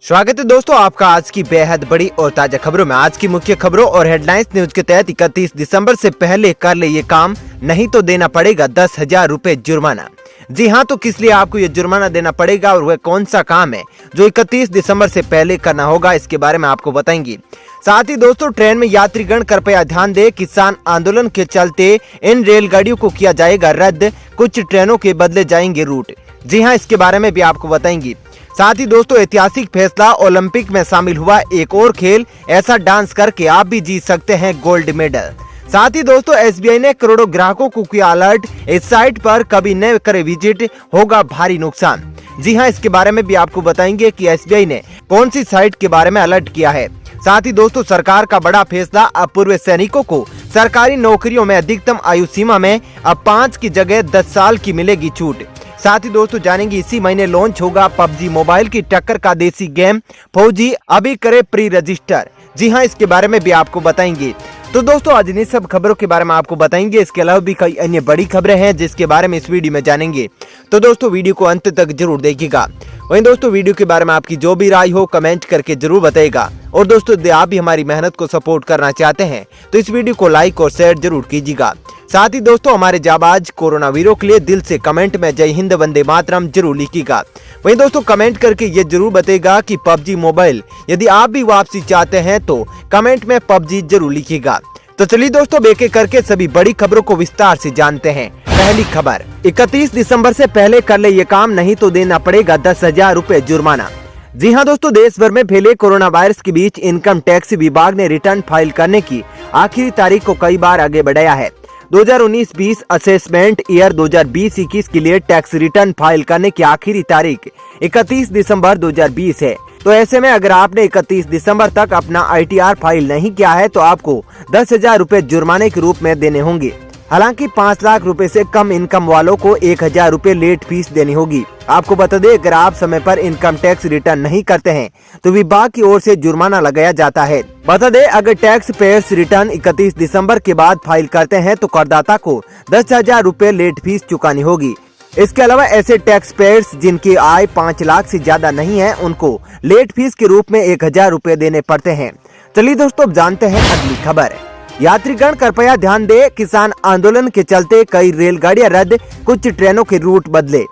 स्वागत है दोस्तों आपका आज की बेहद बड़ी और ताजा खबरों में। आज की मुख्य खबरों और हेडलाइंस न्यूज के तहत 31 दिसंबर से पहले कर ले ये काम, नहीं तो देना पड़ेगा 10,000 रुपए जुर्माना। जी हाँ, तो किस लिए आपको ये जुर्माना देना पड़ेगा और वह कौन सा काम है जो 31 दिसंबर से पहले करना होगा, इसके बारे में आपको बताएंगे। साथ ही दोस्तों ट्रेन में यात्रीगण कृपया ध्यान दे, किसान आंदोलन के चलते इन रेलगाड़ियों को किया जाएगा रद्द, कुछ ट्रेनों के बदले जाएंगे रूट। जी हाँ, इसके बारे में भी आपको बताएंगे। साथ ही दोस्तों ऐतिहासिक फैसला, ओलंपिक में शामिल हुआ एक और खेल, ऐसा डांस करके आप भी जीत सकते हैं गोल्ड मेडल। साथ ही दोस्तों एसबीआई ने करोड़ों ग्राहकों को किया अलर्ट, इस साइट पर कभी न करे विजिट, होगा भारी नुकसान। जी हाँ, इसके बारे में भी आपको बताएंगे कि एसबीआई ने कौन सी साइट के बारे में अलर्ट किया है। साथ ही दोस्तों सरकार का बड़ा फैसला, अब पूर्व सैनिकों को सरकारी नौकरियों में अधिकतम आयु सीमा में अब 5 की जगह 10 साल की मिलेगी छूट। साथ ही दोस्तों जानेंगे इसी महीने लॉन्च होगा पबजी मोबाइल की टक्कर का देसी गेम, फौजी अभी करे प्री रजिस्टर। जी हाँ, इसके बारे में भी आपको बताएंगे। तो दोस्तों आज इन सब खबरों के बारे में आपको बताएंगे। इसके अलावा भी कई अन्य बड़ी खबरें हैं जिसके बारे में इस वीडियो में जानेंगे, तो दोस्तों वीडियो को अंत तक जरूर देखिएगा। वहीं दोस्तों वीडियो के बारे में आपकी जो भी राय हो कमेंट करके जरूर बताइएगा। और दोस्तों यदि आप भी हमारी मेहनत को सपोर्ट करना चाहते हैं तो इस वीडियो को लाइक और शेयर जरूर कीजिएगा। साथ ही दोस्तों हमारे जाबाज कोरोना वीरों के लिए दिल से कमेंट में जय हिंद वंदे मातरम जरूर लिखिएगा। वहीं दोस्तों कमेंट करके ये जरूर बताइएगा कि पबजी मोबाइल यदि आप भी वापसी चाहते हैं तो कमेंट में पबजी जरूर लिखिएगा। तो चलिए दोस्तों एक एक करके सभी बड़ी खबरों को विस्तार से जानते हैं। पहली खबर, 31 दिसंबर से पहले कर ले ये काम, नहीं तो देना पड़ेगा 10,000 रुपए जुर्माना। जी हाँ दोस्तों, देश भर में फैले कोरोना वायरस के बीच इनकम टैक्स विभाग ने रिटर्न फाइल करने की आखिरी तारीख को कई बार आगे बढ़ाया है। 2019-20 असेसमेंट ईयर 2020-21 के लिए टैक्स रिटर्न फाइल करने की आखिरी तारीख 31 दिसंबर 2020 है। तो ऐसे में अगर आपने 31 दिसंबर तक अपना ITR फाइल नहीं किया है तो आपको 10,000 रुपए जुर्माने के रूप में देने होंगे। हालांकि 5 लाख रुपए से कम इनकम वालों को 1,000 रुपए लेट फीस देनी होगी। आपको बता दें अगर आप समय पर इनकम टैक्स रिटर्न नहीं करते हैं तो विभाग की ओर से जुर्माना लगाया जाता है। बता दें अगर टैक्स पेयर्स रिटर्न 31 दिसंबर के बाद फाइल करते हैं तो करदाता को 10,000 रुपए लेट फीस चुकानी होगी। इसके अलावा ऐसे टैक्स पेयर्स जिनकी आय 5 लाख से ज्यादा नहीं है उनको लेट फीस के रूप में 1,000 रुपए देने पड़ते हैं। चलिए दोस्तों अब जानते हैं अगली खबर। यात्रीगण कृपया ध्यान दे, किसान आंदोलन के चलते कई रेलगाड़ियां रद्द, कुछ ट्रेनों के रूट बदले।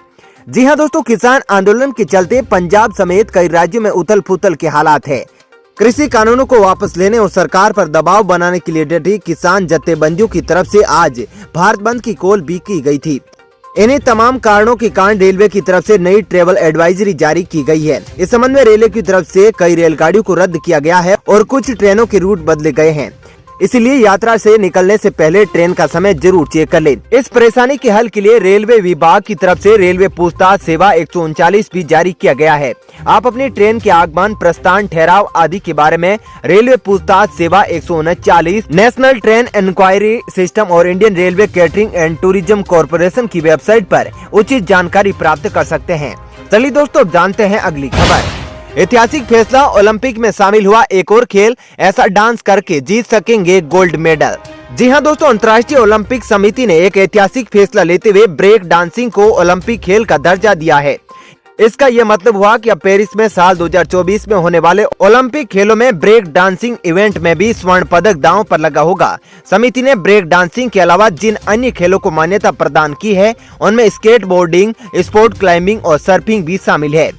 जी हां दोस्तों, किसान आंदोलन के चलते पंजाब समेत कई राज्यों में उथल पुथल के हालात है। कृषि कानूनों को वापस लेने और सरकार पर दबाव बनाने के लिए डटी किसान जत्थेबंदियों की तरफ से आज भारत बंद की कॉल भी की गई थी। इन्हीं तमाम कारणों के कारण रेलवे की तरफ से नई ट्रेवल एडवाइजरी जारी की गई है। इस संबंध में रेलवे की तरफ से कई रेलगाड़ियों को रद्द किया गया है और कुछ ट्रेनों के रूट बदले गए हैं। इसलिए यात्रा से निकलने से पहले ट्रेन का समय जरूर चेक कर लें। इस परेशानी के हल के लिए रेलवे विभाग की तरफ से रेलवे पूछताछ सेवा 139 भी जारी किया गया है। आप अपनी ट्रेन के आगमन, प्रस्थान, ठहराव आदि के बारे में रेलवे पूछताछ सेवा 139, नेशनल ट्रेन इंक्वायरी सिस्टम और Indian railway catering and tourism corporation की वेबसाइट पर उचित जानकारी प्राप्त कर सकते हैं। चलिए दोस्तों अब जानते हैं अगली खबर। ऐतिहासिक फैसला, ओलंपिक में शामिल हुआ एक और खेल, ऐसा डांस करके जीत सकेंगे गोल्ड मेडल। जी हां दोस्तों, अंतर्राष्ट्रीय ओलंपिक समिति ने एक ऐतिहासिक फैसला लेते हुए ब्रेक डांसिंग को ओलंपिक खेल का दर्जा दिया है। इसका यह मतलब हुआ कि अब पेरिस में साल 2024 में होने वाले ओलंपिक खेलों में ब्रेक डांसिंग इवेंट में भी स्वर्ण पदक दांव पर लगा होगा। समिति ने ब्रेक डांसिंग के अलावा जिन अन्य खेलों को मान्यता प्रदान की है उनमें स्केट बोर्डिंग, स्पोर्ट क्लाइंबिंग और सर्फिंग भी शामिल है।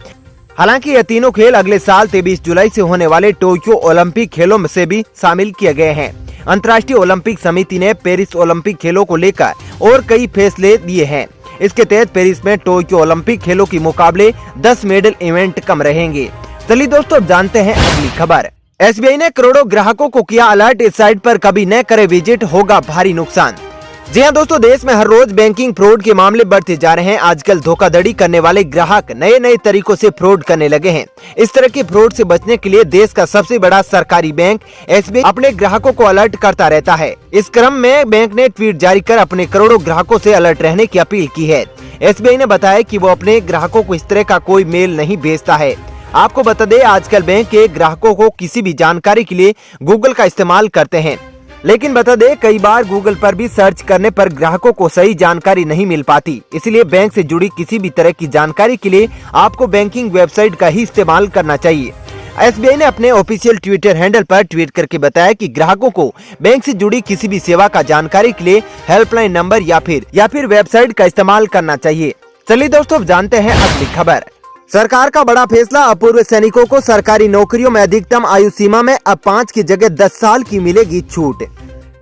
हालांकि ये तीनों खेल अगले साल 23 जुलाई से होने वाले टोक्यो ओलंपिक खेलों में से भी शामिल किए गए हैं। अंतर्राष्ट्रीय ओलंपिक समिति ने पेरिस ओलंपिक खेलों को लेकर और कई फैसले दिए हैं। इसके तहत पेरिस में टोक्यो ओलंपिक खेलों के मुकाबले 10 मेडल इवेंट कम रहेंगे। चलिए दोस्तों अब जानते हैं अगली खबर। एसबीआई ने करोड़ों ग्राहकों को किया अलर्ट, इस साइट पर कभी न करे विजिट, होगा भारी नुकसान। जी हाँ दोस्तों, देश में हर रोज बैंकिंग फ्रॉड के मामले बढ़ते जा रहे हैं। आजकल धोखाधड़ी करने वाले ग्राहक नए नए तरीकों से फ्रॉड करने लगे हैं। इस तरह के फ्रॉड से बचने के लिए देश का सबसे बड़ा सरकारी बैंक एसबीआई अपने ग्राहकों को अलर्ट करता रहता है। इस क्रम में बैंक ने ट्वीट जारी कर अपने करोड़ों ग्राहकों से अलर्ट रहने की अपील की है। एसबीआई ने बताया कि वो अपने ग्राहकों को इस तरह का कोई मेल नहीं भेजता है। आपको बता दें आजकल बैंक के ग्राहकों को किसी भी जानकारी के लिए गूगल का इस्तेमाल करते हैं, लेकिन बता दें कई बार गूगल पर भी सर्च करने पर ग्राहकों को सही जानकारी नहीं मिल पाती। इसलिए बैंक से जुड़ी किसी भी तरह की जानकारी के लिए आपको बैंकिंग वेबसाइट का ही इस्तेमाल करना चाहिए। एसबीआई ने अपने ऑफिशियल ट्विटर हैंडल पर ट्वीट करके बताया कि ग्राहकों को बैंक से जुड़ी किसी भी सेवा का जानकारी के लिए हेल्पलाइन नंबर या फिर वेबसाइट का इस्तेमाल करना चाहिए। चलिए दोस्तों, अब जानते हैं अगली खबर। सरकार का बड़ा फैसला, अपूर्व सैनिकों को सरकारी नौकरियों में अधिकतम आयु सीमा में अब 5 की जगह 10 साल की मिलेगी छूट।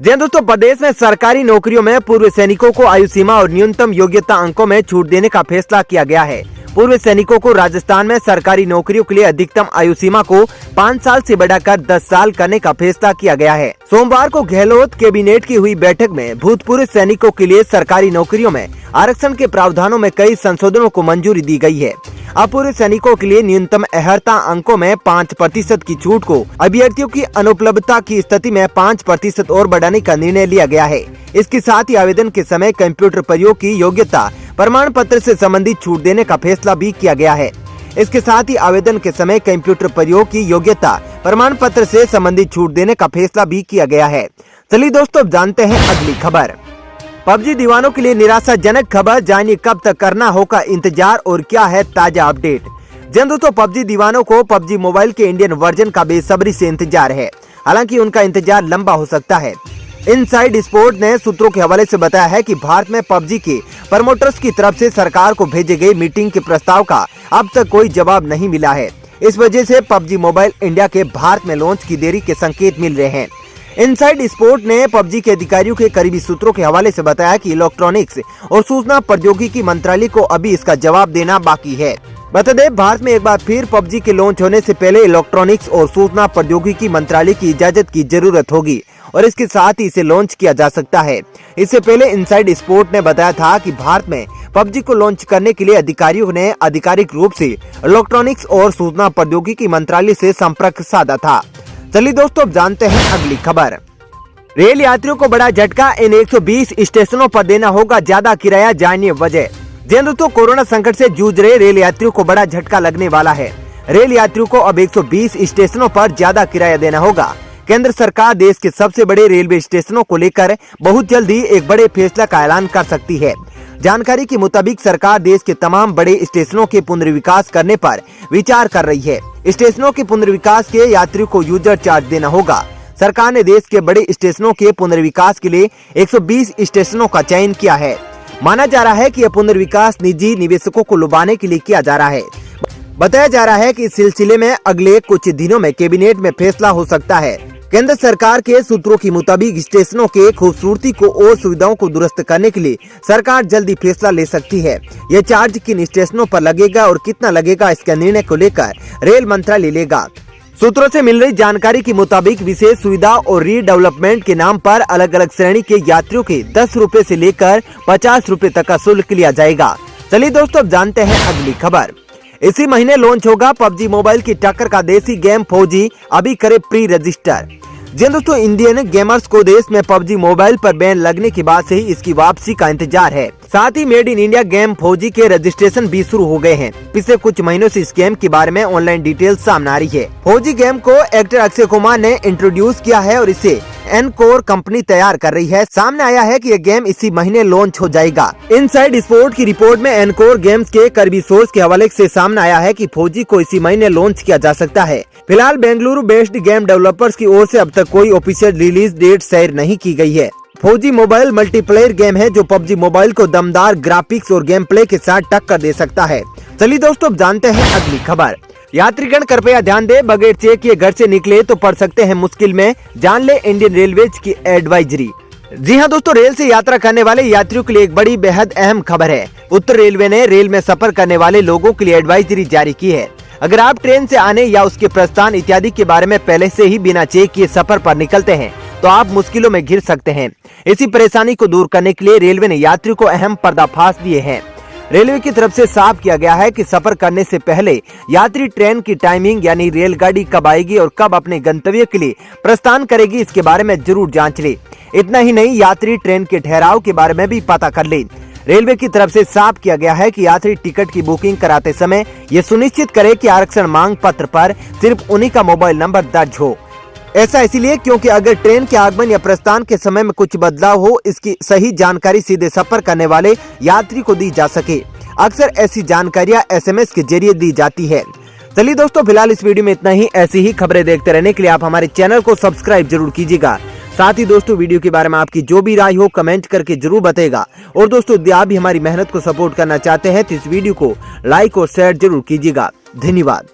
जी दोस्तों, प्रदेश में सरकारी नौकरियों में पूर्व सैनिकों को आयु सीमा और न्यूनतम योग्यता अंकों में छूट देने का फैसला किया गया है। पूर्व सैनिकों को राजस्थान में सरकारी नौकरियों के लिए अधिकतम आयु सीमा को 5 साल से बढ़ाकर 10 साल करने का फैसला किया गया है। सोमवार को गहलोत कैबिनेट की हुई बैठक में भूतपूर्व सैनिकों के लिए सरकारी नौकरियों में आरक्षण के प्रावधानों में कई संशोधनों को मंजूरी दी गई है। अपूर्व सैनिकों के लिए न्यूनतम अर्हता अंकों में 5% की छूट को अभ्यर्थियों की अनुपलब्धता की स्थिति में 5% और बढ़ाने का निर्णय लिया गया है। इसके साथ ही आवेदन के समय कंप्यूटर प्रयोग की योग्यता प्रमाण पत्र से संबंधित छूट देने का फैसला भी किया गया है। इसके साथ ही आवेदन के समय कंप्यूटर प्रयोग की योग्यता प्रमाण पत्र से संबंधित छूट देने का फैसला भी किया गया है। चलिए दोस्तों, अब जानते हैं अगली खबर। पबजी दीवानों के लिए निराशाजनक खबर, जानिए कब तक करना होगा इंतजार और क्या है ताजा अपडेट। जी दोस्तों, पबजी दीवानों को पबजी मोबाइल के इंडियन वर्जन का बेसब्री से इंतजार है। हालांकि उनका इंतजार लंबा हो सकता है। इनसाइड स्पोर्ट ने सूत्रों के हवाले से बताया है कि भारत में पबजी के प्रमोटर्स की तरफ से सरकार को भेजे गए मीटिंग के प्रस्ताव का अब तक कोई जवाब नहीं मिला है। इस वजह से पबजी मोबाइल इंडिया के भारत में लॉन्च की देरी के संकेत मिल रहे हैं। इनसाइड स्पोर्ट ने पबजी के अधिकारियों के करीबी सूत्रों के हवाले से बताया कि इलेक्ट्रॉनिक्स और सूचना प्रौद्योगिकी मंत्रालय को अभी इसका जवाब देना बाकी है। बता दें, भारत में एक बार फिर पबजी के लॉन्च होने से पहले इलेक्ट्रॉनिक्स और सूचना प्रौद्योगिकी मंत्रालय की इजाजत की जरूरत होगी और इसके साथ ही इसे लॉन्च किया जा सकता है। इससे पहले इनसाइड स्पोर्ट ने बताया था कि भारत में पबजी को लॉन्च करने के लिए अधिकारियों ने आधिकारिक रूप से इलेक्ट्रॉनिक्स और सूचना प्रौद्योगिकी मंत्रालय से संपर्क साधा था। चलिए दोस्तों, अब जानते हैं अगली खबर। रेल यात्रियों को बड़ा झटका, इन 120 स्टेशनों पर देना होगा ज्यादा किराया, जानिए वजह। जी दोस्तों, कोरोना संकट से जूझ रहे रेल यात्रियों को बड़ा झटका लगने वाला है। रेल यात्रियों को अब 120 स्टेशनों पर ज्यादा किराया देना होगा। केंद्र सरकार देश के सबसे बड़े रेलवे स्टेशनों को लेकर बहुत जल्दी एक बड़े फैसला का ऐलान कर सकती है। जानकारी के मुताबिक सरकार देश के तमाम बड़े स्टेशनों के पुनर्विकास करने पर विचार कर रही है। स्टेशनों के पुनर्विकास के यात्रियों को यूजर चार्ज देना होगा। सरकार ने देश के बड़े स्टेशनों के पुनर्विकास के लिए 120 स्टेशनों का चयन किया है। माना जा रहा है कि यह पुनर्विकास निजी निवेशकों को लुभाने के लिए किया जा रहा है। बताया जा रहा है कि इस सिलसिले में अगले कुछ दिनों में कैबिनेट में फैसला हो सकता है। केंद्र सरकार के सूत्रों के मुताबिक स्टेशनों के खूबसूरती को और सुविधाओं को दुरुस्त करने के लिए सरकार जल्दी फैसला ले सकती है। यह चार्ज किन स्टेशनों पर लगेगा और कितना लगेगा, इसके निर्णय को लेकर रेल मंत्रालय लेगा। सूत्रों से मिल रही जानकारी के मुताबिक विशेष सुविधा और रीडेवलपमेंट के नाम पर अलग अलग श्रेणी के यात्रियों के 10 रुपए से लेकर 50 रुपए तक का शुल्क लिया जाएगा। चलिए दोस्तों, अब जानते हैं अगली खबर। इसी महीने लॉन्च होगा पबजी मोबाइल की टक्कर का देसी गेम फौजी, अभी करे प्री रजिस्टर। जी दोस्तों, इंडियन गेमर्स को देश में पबजी मोबाइल पर बैन लगने के बाद से ही इसकी वापसी का इंतजार है। साथ he made in India game फौजी के रजिस्ट्रेशन भी शुरू हो गए हैं। पिछले कुछ महीनों से इस गेम के बारे में ऑनलाइन डिटेल्स सामने आ रही है। फौजी गेम को एक्टर अक्षय कुमार ने इंट्रोड्यूस किया है और इसे एनकोर कंपनी तैयार कर रही है। सामने आया है कि यह गेम इसी महीने लॉन्च हो जाएगा। इनसाइड स्पोर्ट की रिपोर्ट में एनकोर गेम्स के करीबी सोर्स के हवाले से सामने आया है कि फौजी को इसी महीने लॉन्च किया जा सकता है। फिलहाल बेंगलुरु बेस्ड गेम डेवलपर्स की ओर से अब तक कोई ऑफिशियल रिलीज डेट शेयर नहीं की गई है। फौजी मोबाइल मल्टीप्लेयर गेम है जो पबजी मोबाइल को दमदार ग्राफिक्स और गेम प्ले के साथ टक्कर दे सकता है। चलिए दोस्तों, अब जानते हैं अगली खबर। यात्रीगण कृपया ध्यान दें, बगैर चेक किए घर से निकले तो पड़ सकते हैं मुश्किल में, जान ले इंडियन रेलवेज की एडवाइजरी। जी हां दोस्तों, रेल से यात्रा करने वाले यात्रियों के लिए एक बड़ी बेहद अहम खबर है। उत्तर रेलवे ने रेल में सफर करने वाले लोगों के लिए एडवाइजरी जारी की है। अगर आप ट्रेन से आने या उसके प्रस्थान इत्यादि के बारे में पहले से ही बिना चेक किए सफर पर निकलते हैं तो आप मुश्किलों में घिर सकते हैं। इसी परेशानी को दूर करने के लिए रेलवे ने यात्रियों को अहम पर्दाफाश दिए हैं। रेलवे की तरफ से साफ किया गया है कि सफर करने से पहले यात्री ट्रेन की टाइमिंग यानी रेलगाड़ी कब आएगी और कब अपने गंतव्य के लिए प्रस्थान करेगी, इसके बारे में जरूर जांच ले। इतना ही नहीं, यात्री ट्रेन के ठहराव के बारे में भी पता कर ले। रेलवे की तरफ से साफ किया गया है कि यात्री टिकट की बुकिंग कराते समय ये सुनिश्चित करे कि आरक्षण मांग पत्र पर सिर्फ उन्हीं का मोबाइल नंबर दर्ज हो। ऐसा इसलिए क्योंकि अगर ट्रेन के आगमन या प्रस्थान के समय में कुछ बदलाव हो, इसकी सही जानकारी सीधे सफर करने वाले यात्री को दी जा सके। अक्सर ऐसी जानकारियां SMS के जरिए दी जाती है। चलिए दोस्तों, फिलहाल इस वीडियो में इतना ही। ऐसी ही खबरें देखते रहने के लिए आप हमारे चैनल को सब्सक्राइब जरूर कीजिएगा। साथ ही दोस्तों, वीडियो के बारे में आपकी जो भी राय हो कमेंट करके जरूर बताइएगा। और दोस्तों, यदि आप भी हमारी मेहनत को सपोर्ट करना चाहते हैं तो इस वीडियो को लाइक और शेयर जरूर कीजिएगा। धन्यवाद।